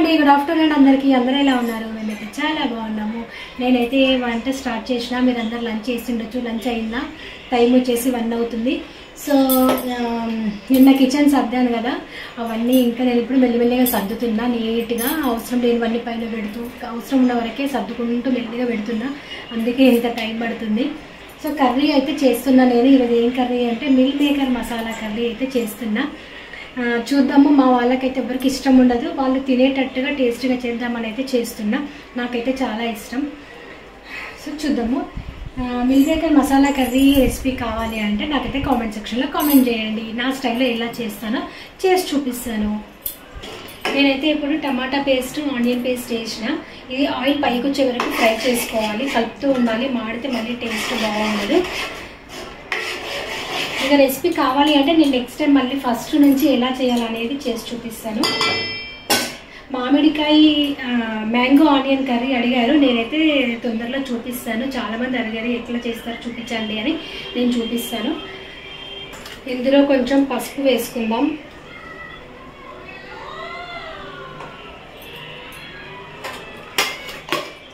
అండి, good afternoon అందరికీ. అందరూ ఎలా ఉన్నారు? మేమైతే చాలా బాగున్నాము. నేనైతే వంట స్టార్ట్ చేసిన, మీరు అందరు లంచ్ చేసి ఉండొచ్చు. లంచ్ అయిందా? టైం వచ్చేసి 1 అవుతుంది. సో నిన్న కిచెన్ సర్దాను కదా, అవన్నీ ఇంకా నేను ఇప్పుడు మెల్లిమెల్లిగా సర్దుతున్నా. నీట్గా అవసరం లేనివన్నీ పైన పెడుతూ, అవసరం ఉన్న వరకే సర్దుకుంటూ మెల్లిగా పెడుతున్నా. అందుకే ఇంత టైం పడుతుంది. సో కర్రీ అయితే చేస్తున్నా నేను. ఈరోజు ఏం కర్రీ అంటే మిల్ మేకర్ మసాలా కర్రీ అయితే చేస్తున్నా. చూద్దాము. మా వాళ్ళకైతే ఎవరికి ఇష్టం ఉండదు, వాళ్ళు తినేటట్టుగా టేస్ట్గా చేద్దామని అయితే చేస్తున్నా. నాకైతే చాలా ఇష్టం. సో చూద్దాము. Meal maker masala curry recipe కావాలి అంటే నాకైతే కామెంట్ సెక్షన్లో కామెంట్ చేయండి. నా స్టైల్లో ఎలా చేస్తానో చేసి చూపిస్తాను. నేనైతే ఇప్పుడు టమాటా పేస్ట్, ఆనియన్ పేస్ట్ వేసిన. ఇది ఆయిల్ పైకి వచ్చే వరకు ఫ్రై చేసుకోవాలి, కలుపుతూ ఉండాలి. మాడితే మళ్ళీ టేస్ట్ బాగుండదు. ఇక రెసిపీ కావాలి అంటే నేను నెక్స్ట్ టైం మళ్ళీ ఫస్ట్ నుంచి ఎలా చేయాలనేది చేసి చూపిస్తాను. మామిడికాయ మ్యాంగో ఆనియన్ కర్రీ అడిగారు, నేనైతే తొందరలో చూపిస్తాను. చాలామంది అడిగారు ఎట్లా చేస్తారు చూపించండి అని, నేను చూపిస్తాను. ఇందులో కొంచెం పసుపు వేసుకుందాం.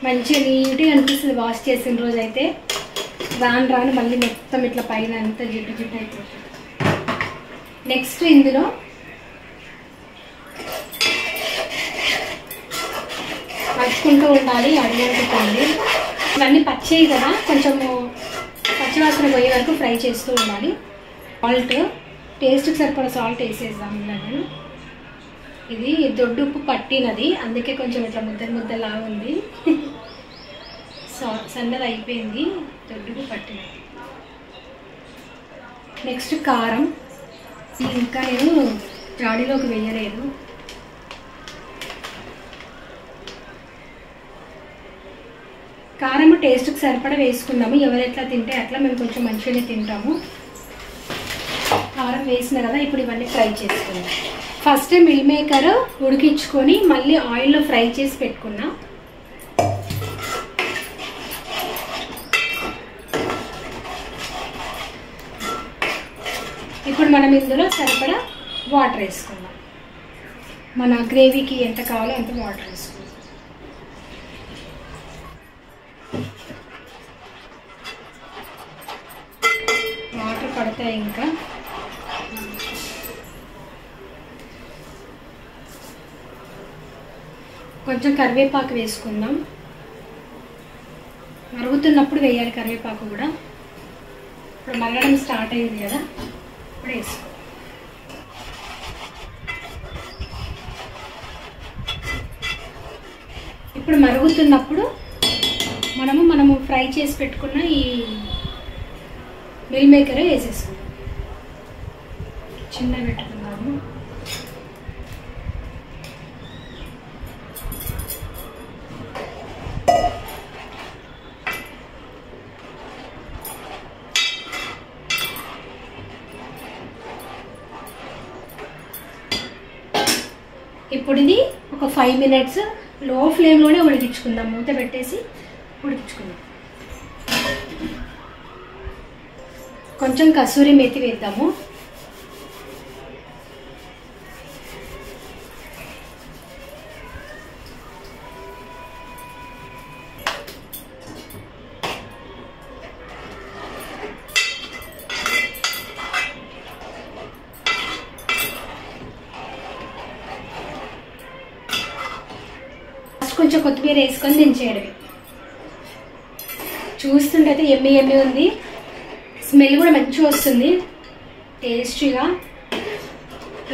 మంచిగా నీట్గా అనిపిస్తుంది వాష్ చేసిన రోజు అయితే. రాను రాను మళ్ళీ మొత్తం ఇట్లా పైన అంతా జిడ్డు జిడ్డు అయిపోతుంది. నెక్స్ట్ ఇందులో కలుపుకుంటూ ఉండాలి, అడుగుతుంది. ఇవన్నీ పచ్చేయి కదా, కొంచెము పచ్చివాసన పోయే వరకు ఫ్రై చేస్తూ ఉండాలి. సాల్ట్, టేస్ట్కి సరిపడా సాల్ట్ వేసేద్దాం. నేను ఇది దొడ్డు ఉప్పు పట్టినది, అందుకే కొంచెం ఇట్లా ముద్దలా ఉంది. సన్నది అయిపోయింది, దొడ్డుకు పట్టినది. నెక్స్ట్ కారం. ఇంకా నేను జాడీలోకి వేయలేదు. కారం టేస్ట్కి సరిపడా వేసుకుందాము. ఎవరు ఎట్లా తింటే అట్లా, మేము కొంచెం మంచిగానే తింటాము. కారం వేసిన కదా, ఇప్పుడు ఇవన్నీ ఫ్రై చేసుకుందాం. ఫస్ట్ మిల్ మేకర్ ఉడికించుకొని మళ్ళీ ఆయిల్లో ఫ్రై చేసి పెట్టుకున్నా. ఇప్పుడు మనం ఇందులో సరిపడా వాటర్ వేసుకుందాం. మన గ్రేవీకి ఎంత కావాలో అంత వాటర్ వేసుకుందాం. వాటర్ పడతాయి. ఇంకా కొంచెం కరివేపాకు వేసుకుందాం. మరుగుతున్నప్పుడు వేయాలి కరివేపాకు కూడా. ఇప్పుడు మరగడం స్టార్ట్ అయింది కదా, ఇప్పుడు వేసుకో. ఇప్పుడు మరుగుతున్నప్పుడు మనము ఫ్రై చేసి పెట్టుకున్న ఈ మిల్ మేకర్ వేసేసుకుందాం. చిన్న పెట్టుకున్నాము. ఇప్పుడు ఇది ఒక 5 minutes లో ఫ్లేమ్లోనే ఉడికించుకుందాం. మూత పెట్టేసి ఉడికించుకుందాం. కొంచెం కసూరి మేతి వేద్దాము. కొంచెం కొత్తిమీర వేసుకొని దించేయడమే. చూస్తుంటే ఎమ్మి ఉంది, స్మెల్ కూడా మంచిగా వస్తుంది, టేస్టీగా.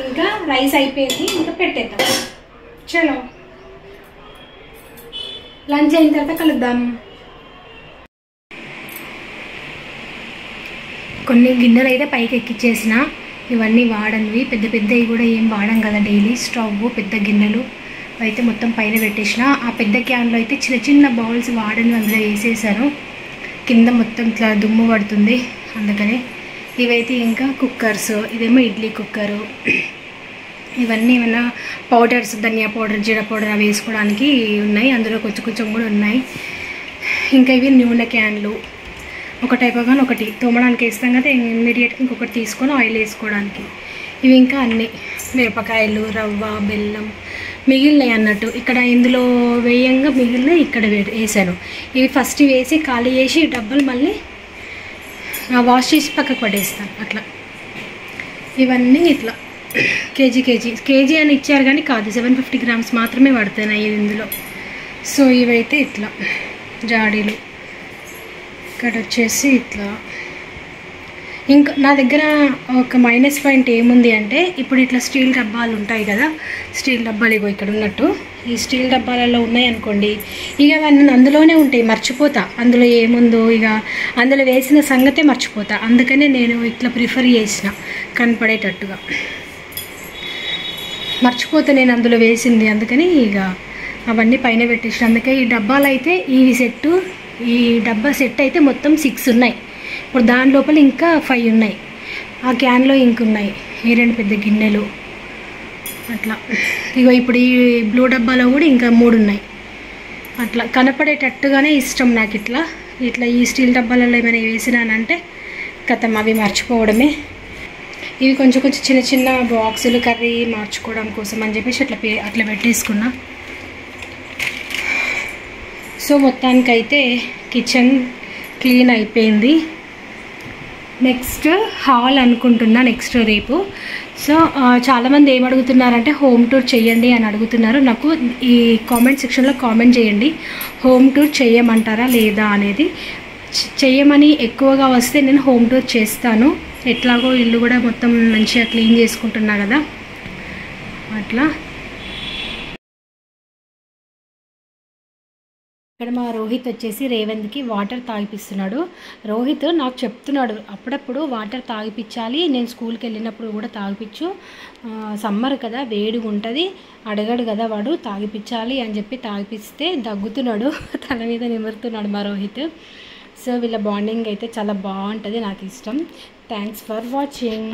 ఇంకా రైస్ అయిపోయింది, ఇంకా పెట్టేద్దాం. చలో లంచ్ అయిన తర్వాత కలుద్దాం. కొన్ని గిన్నెలు అయితే పైకి ఎక్కిచ్చేసిన, ఇవన్నీ వాడనివి. పెద్ద పెద్దవి కూడా ఏం వాడం కదా డైలీ. స్టవ్ పెద్ద గిన్నెలు అయితే మొత్తం పైన పెట్టేసిన. ఆ పెద్ద క్యాన్లో అయితే చిన్న చిన్న బౌల్స్ వాడని అందులో వేసేసాను. కింద మొత్తం ఇట్లా దుమ్ము పడుతుంది, అందుకని. ఇవైతే ఇంకా కుక్కర్స్, ఇదేమో ఇడ్లీ కుక్కరు. ఇవన్నీ ఏమైనా పౌడర్స్, ధనియా పౌడర్, జీరా పౌడర్ అవి వేసుకోవడానికి ఉన్నాయి. అందులో కొంచెం కొంచెం కూడా ఉన్నాయి. ఇంకా ఇవి నూనె క్యాన్లు. ఒకటి అయిపోగానే ఒకటి తోమడానికి వేస్తాం కదా, ఇమ్మీడియట్గా ఇంకొకటి తీసుకొని ఆయిల్ వేసుకోవడానికి. ఇవి ఇంకా అన్నీ మిరపకాయలు, రవ్వ, బెల్లం, మిగిలినాయి అన్నట్టు. ఇక్కడ ఇందులో వేయంగా మిగిలిన ఇక్కడ వేసాను. ఇవి ఫస్ట్ వేసి ఖాళీ చేసి డబ్బాలు మళ్ళీ వాష్ చేసి పక్కకు పడేస్తాను. అట్లా ఇవన్నీ ఇట్లా కేజీ అని ఇచ్చారు కానీ కాదు, 750 గ్రామ్స్ మాత్రమే పడుతున్నాయి ఇందులో. సో ఇవైతే ఇట్లా జాడీలు. ఇక్కడ వచ్చేసి ఇట్లా. ఇంకా నా దగ్గర ఒక మైనస్ పాయింట్ ఏముంది అంటే, ఇప్పుడు ఇట్లా స్టీల్ డబ్బాలు ఉంటాయి కదా, స్టీల్ డబ్బాలు ఇగో ఇక్కడ ఉన్నట్టు ఈ స్టీల్ డబ్బాలలో ఉన్నాయి అనుకోండి, ఇక అవన్నీ అందులోనే ఉంటాయి, మర్చిపోతా అందులో ఏముందో, ఇక అందులో వేసిన సంగతే మర్చిపోతా. అందుకనే నేను ఇట్లా ప్రిఫర్ చేసిన, కనపడేటట్టుగా మర్చిపోతే నేను అందులో వేసింది. అందుకని ఇక అవన్నీ పైన పెట్టేసిన. అందుకే ఈ డబ్బాలు అయితే ఈ డబ్బా సెట్ అయితే మొత్తం 6 ఉన్నాయి. ఇప్పుడు దాని లోపల ఇంకా 5 ఉన్నాయి. ఆ క్యాన్లో ఇంకున్నాయి ఈ 2 పెద్ద గిన్నెలు అట్లా. ఇగో ఇప్పుడు ఈ బ్లూ డబ్బాలో కూడా ఇంకా 3 ఉన్నాయి. అట్లా కనపడేటట్టుగానే ఇష్టం నాకు. ఇట్లా ఈ స్టీల్ డబ్బాలలో ఏమైనా వేసినానంటే కథం అవి మర్చిపోవడమే. ఇవి కొంచెం చిన్న చిన్న బాక్సులు కర్రీ మార్చుకోవడం కోసం అని చెప్పేసి అట్లా పెట్టేసుకున్నా. సో మొత్తానికైతే కిచెన్ క్లీన్ అయిపోయింది. నెక్స్ట్ హాల్ అనుకుంటున్నా, నెక్స్ట్ రేపు. సో చాలామంది ఏం అడుగుతున్నారంటే హోమ్ టూర్ చేయండి అని అడుగుతున్నారు. నాకు ఈ కామెంట్ సెక్షన్లో కామెంట్ చేయండి, హోమ్ టూర్ చేయమంటారా లేదా అనేది. చేయమని ఎక్కువగా వస్తే నేను హోమ్ టూర్ చేస్తాను. ఎట్లాగో ఇల్లు కూడా మొత్తం మంచిగా క్లీన్ చేసుకుంటున్నా కదా అట్లా. ఇక్కడ మా రోహిత్ వచ్చేసి రేవంత్కి వాటర్ తాగిపిస్తున్నాడు. రోహిత్ నాకు చెప్తున్నాడు అప్పుడప్పుడు వాటర్ తాగిపించాలి, నేను స్కూల్కి వెళ్ళినప్పుడు కూడా తాగిపించు, సమ్మర్ కదా వేడిగా ఉంటుంది, అడగడు కదా వాడు, తాగిపించాలి అని చెప్పి తాగిపిస్తే దగ్గుతున్నాడు, తల మీద నిమురుతున్నాడు మా రోహిత్. సో వీళ్ళ బాండింగ్ అయితే చాలా బాగుంటుంది, నాకు ఇష్టం. Thanks for watching.